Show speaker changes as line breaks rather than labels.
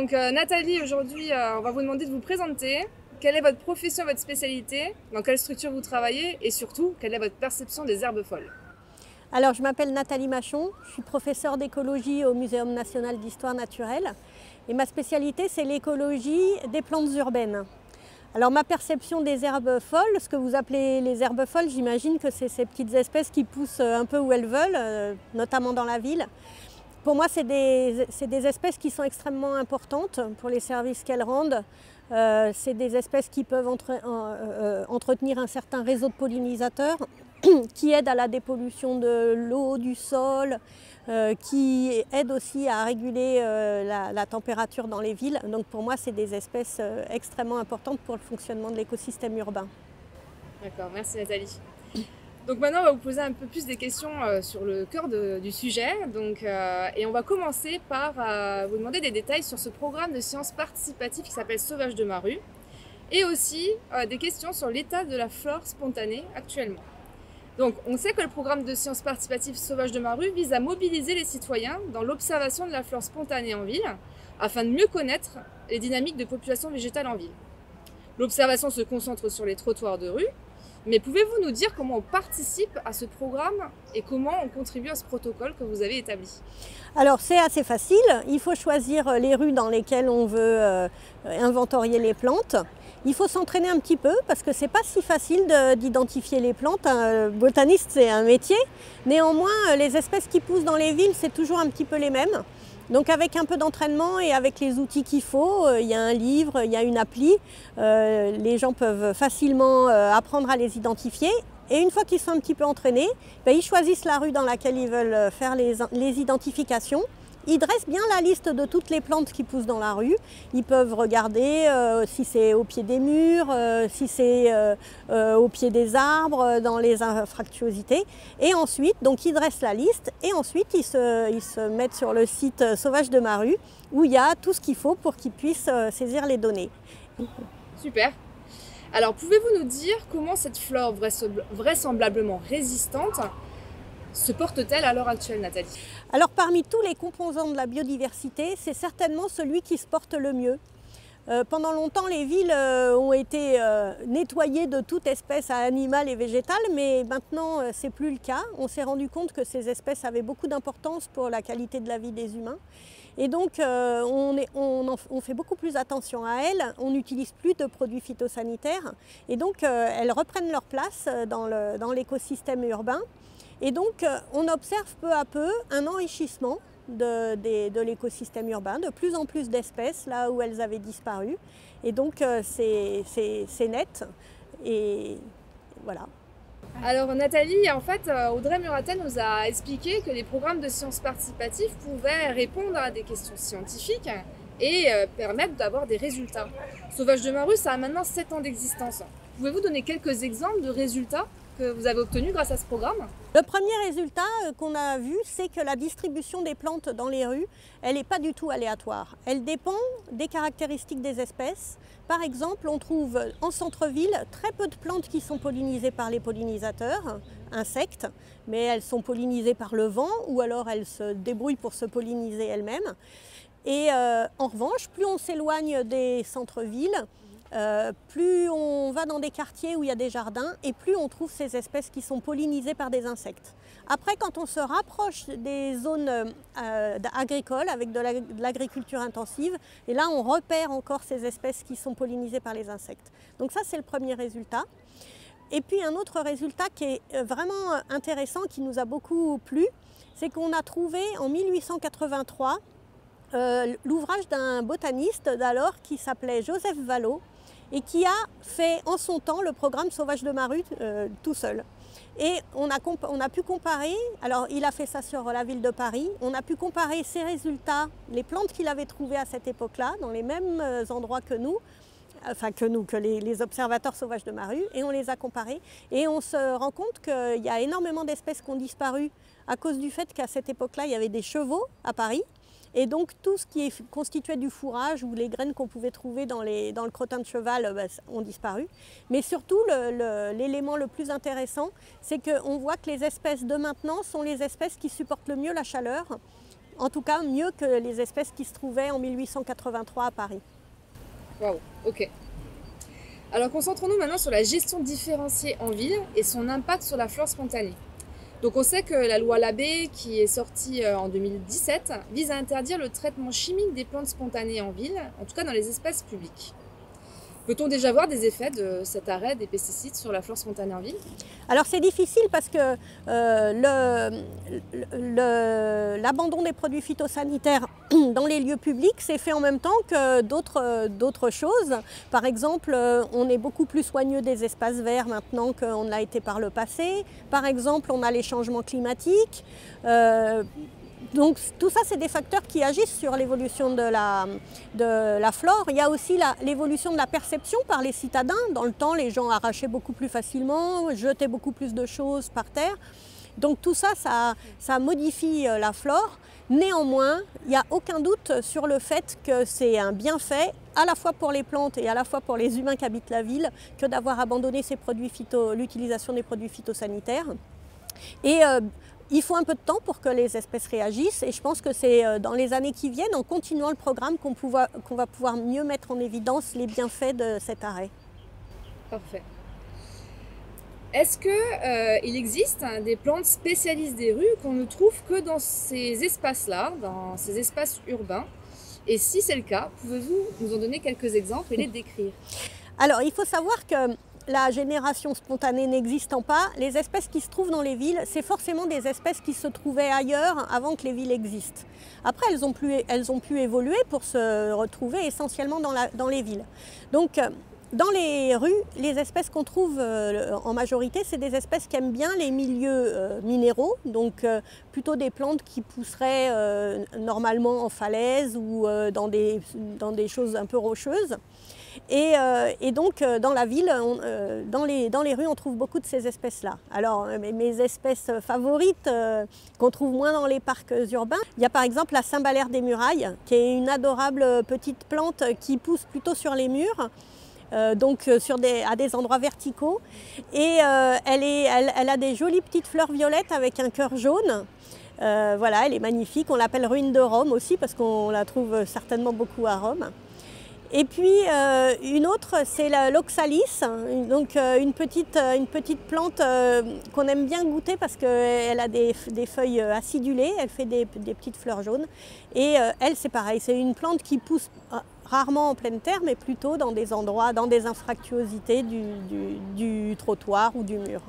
Donc Nathalie, aujourd'hui, on va vous demander de vous présenter. Quelle est votre profession, votre spécialité? Dans quelle structure vous travaillez? Et surtout, quelle est votre perception des herbes folles?
Alors, je m'appelle Nathalie Machon, je suis professeure d'écologie au Muséum national d'histoire naturelle. Et ma spécialité, c'est l'écologie des plantes urbaines. Alors, ma perception des herbes folles, ce que vous appelez les herbes folles, j'imagine que c'est ces petites espèces qui poussent un peu où elles veulent, notamment dans la ville. Pour moi, c'est des espèces qui sont extrêmement importantes pour les services qu'elles rendent. C'est des espèces qui peuvent entretenir un certain réseau de pollinisateurs, qui aident à la dépollution de l'eau, du sol, qui aident aussi à réguler la température dans les villes. Donc pour moi, c'est des espèces extrêmement importantes pour le fonctionnement de l'écosystème urbain.
D'accord, merci Nathalie. Donc maintenant, on va vous poser un peu plus des questions sur le cœur du sujet. Et on va commencer par vous demander des détails sur ce programme de sciences participatives qui s'appelle Sauvages de ma rue. Et aussi des questions sur l'état de la flore spontanée actuellement. Donc, on sait que le programme de sciences participatives Sauvages de ma rue vise à mobiliser les citoyens dans l'observation de la flore spontanée en ville, afin de mieux connaître les dynamiques de population végétale en ville. L'observation se concentre sur les trottoirs de rue, mais pouvez-vous nous dire comment on participe à ce programme et comment on contribue à ce protocole que vous avez établi?
Alors c'est assez facile, il faut choisir les rues dans lesquelles on veut inventorier les plantes. Il faut s'entraîner un petit peu parce que c'est pas si facile d'identifier les plantes. Un botaniste, c'est un métier. Néanmoins, les espèces qui poussent dans les villes, c'est toujours un petit peu les mêmes. Donc avec un peu d'entraînement et avec les outils qu'il faut, il y a un livre, il y a une appli, les gens peuvent facilement apprendre à les identifier. Et une fois qu'ils sont un petit peu entraînés, ils choisissent la rue dans laquelle ils veulent faire les identifications. Ils dressent bien la liste de toutes les plantes qui poussent dans la rue. Ils peuvent regarder si c'est au pied des murs, si c'est au pied des arbres, dans les infractuosités. Et ensuite, donc ils dressent la liste et ensuite ils se mettent sur le site Sauvages de ma rue où il y a tout ce qu'il faut pour qu'ils puissent saisir les données.
Super. Alors, pouvez-vous nous dire comment cette flore vraisemblablement résistante se porte-t-elle à l'heure actuelle, Nathalie?
Alors parmi tous les composants de la biodiversité, c'est certainement celui qui se porte le mieux. Pendant longtemps, les villes ont été nettoyées de toute espèce animale et végétale, mais maintenant, c'est plus le cas. On s'est rendu compte que ces espèces avaient beaucoup d'importance pour la qualité de la vie des humains. Et donc, on fait beaucoup plus attention à elles, on n'utilise plus de produits phytosanitaires. Et donc, elles reprennent leur place dans l'écosystème urbain. Et donc, on observe peu à peu un enrichissement de l'écosystème urbain, de plus en plus d'espèces là où elles avaient disparu. Et donc, c'est net. Et voilà.
Alors Nathalie, en fait, Audrey Muratel nous a expliqué que les programmes de sciences participatives pouvaient répondre à des questions scientifiques et permettre d'avoir des résultats. Sauvages de ma rue, ça a maintenant 7 ans d'existence. Pouvez-vous donner quelques exemples de résultats que vous avez obtenus grâce à ce programme?
Le premier résultat qu'on a vu, c'est que la distribution des plantes dans les rues, elle n'est pas du tout aléatoire. Elle dépend des caractéristiques des espèces. Par exemple, on trouve en centre-ville très peu de plantes qui sont pollinisées par les pollinisateurs, insectes, mais elles sont pollinisées par le vent ou alors elles se débrouillent pour se polliniser elles-mêmes. Et en revanche, plus on s'éloigne des centres-villes, plus on va dans des quartiers où il y a des jardins et plus on trouve ces espèces qui sont pollinisées par des insectes. Après, quand on se rapproche des zones agricoles avec de l'agriculture intensive, et là on repère encore ces espèces qui sont pollinisées par les insectes. Donc ça, c'est le premier résultat. Et puis un autre résultat qui est vraiment intéressant, qui nous a beaucoup plu, c'est qu'on a trouvé en 1883 l'ouvrage d'un botaniste d'alors qui s'appelait Joseph Vallot et qui a fait en son temps le programme Sauvages de ma rue tout seul. Et on a pu comparer, alors il a fait ça sur la ville de Paris, on a pu comparer ses résultats, les plantes qu'il avait trouvées à cette époque-là, dans les mêmes endroits que nous, que les observateurs sauvages de ma rue, et on les a comparés. Et on se rend compte qu'il y a énormément d'espèces qui ont disparu à cause du fait qu'à cette époque-là, il y avait des chevaux à Paris. Et donc tout ce qui constituait du fourrage ou les graines qu'on pouvait trouver dans le crottin de cheval ont disparu. Mais surtout, l'élément le plus intéressant, c'est qu'on voit que les espèces de maintenant sont les espèces qui supportent le mieux la chaleur En tout cas, mieux que les espèces qui se trouvaient en 1883 à Paris.
Waouh, ok. Alors concentrons-nous maintenant sur la gestion différenciée en ville et son impact sur la flore spontanée. Donc on sait que la loi Labbé, qui est sortie en 2017, vise à interdire le traitement chimique des plantes spontanées en ville, en tout cas dans les espaces publics. Peut-on déjà voir des effets de cet arrêt des pesticides sur la flore spontanée en ville?
Alors c'est difficile parce que l'abandon des produits phytosanitaires dans les lieux publics s'est fait en même temps que d'autres choses. Par exemple, on est beaucoup plus soigneux des espaces verts maintenant qu'on l'a été par le passé. Par exemple, on a les changements climatiques. Donc tout ça, c'est des facteurs qui agissent sur l'évolution de la flore. Il y a aussi l'évolution de la perception par les citadins. Dans le temps, les gens arrachaient beaucoup plus facilement, jetaient beaucoup plus de choses par terre. Donc tout ça, ça modifie la flore. Néanmoins, il n'y a aucun doute sur le fait que c'est un bienfait à la fois pour les plantes et à la fois pour les humains qui habitent la ville que d'avoir abandonné l'utilisation des produits phytosanitaires. Et il faut un peu de temps pour que les espèces réagissent et je pense que c'est dans les années qui viennent, en continuant le programme, qu'on va pouvoir mieux mettre en évidence les bienfaits de cet arrêt.
Parfait. Est-ce qu'il existe des plantes spécialistes des rues qu'on ne trouve que dans ces espaces-là, dans ces espaces urbains? Et si c'est le cas, pouvez-vous nous en donner quelques exemples et les décrire?
Alors, il faut savoir que la génération spontanée n'existant pas, les espèces qui se trouvent dans les villes, c'est forcément des espèces qui se trouvaient ailleurs avant que les villes existent. Après, elles ont pu évoluer pour se retrouver essentiellement dans les villes. Donc, dans les rues, les espèces qu'on trouve en majorité, c'est des espèces qui aiment bien les milieux minéraux, donc plutôt des plantes qui pousseraient normalement en falaise ou dans des choses un peu rocheuses. Et donc dans la ville, dans les rues, on trouve beaucoup de ces espèces-là. Alors mes espèces favorites qu'on trouve moins dans les parcs urbains, il y a par exemple la cymbalaire des murailles, qui est une adorable petite plante qui pousse plutôt sur les murs. Donc à des endroits verticaux et elle a des jolies petites fleurs violettes avec un cœur jaune. Voilà, elle est magnifique, on l'appelle ruine de Rome aussi parce qu'on la trouve certainement beaucoup à Rome. Et puis une autre, c'est l'oxalis, donc une petite plante qu'on aime bien goûter parce qu'elle a des feuilles acidulées, elle fait des petites fleurs jaunes. Et elle, c'est pareil, c'est une plante qui pousse rarement en pleine terre, mais plutôt dans des endroits, dans des infractuosités du trottoir ou du mur.